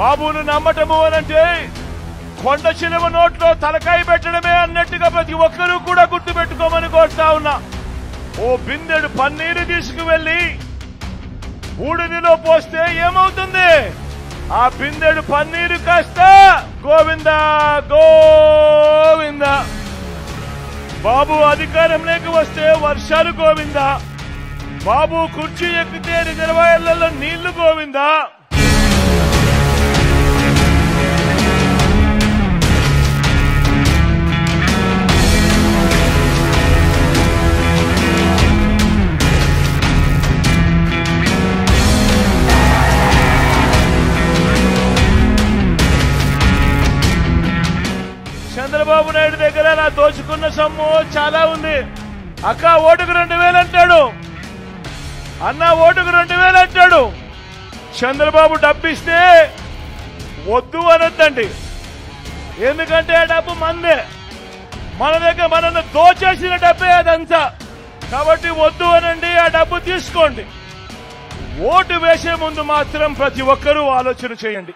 బాబును నమ్మటము అనంటే కొండ చిలువ నోట్లో తలకాయ పెట్టడమే అన్నట్టుగా ప్రతి ఒక్కరూ కూడా గుర్తుపెట్టుకోమని కోరుతా ఉన్నా. ఓ బిందెడు పన్నీరు తీసుకువెళ్లి బూడిదిలో పోస్తే ఏమవుతుంది? ఆ బిందెడు పన్నీరు కాస్త గోవిందా గోవిందా. బాబు అధికారంలోకి వస్తే వర్షాలు గోవిందా. బాబు కుర్చీ ఎక్కితే రిజర్వాయర్లలో నీళ్లు గోవిందా. చంద్రబాబు నాయుడు దగ్గర నా దోచుకున్న సొమ్ము చాలా ఉంది. అక్క ఓటుకు 2000 అంటాడు, అన్న ఓటుకు 2000 అంటాడు. చంద్రబాబు డబ్బిస్తే వద్దు అనొద్దండి, ఎందుకంటే ఆ డబ్బు మందే, మన దగ్గర మనల్ని దోచేసిన డబ్బే అదంతా. కాబట్టి వద్దు అనండి, ఆ డబ్బు తీసుకోండి. ఓటు వేసే ముందు మాత్రం ప్రతి ఒక్కరూ ఆలోచన చేయండి.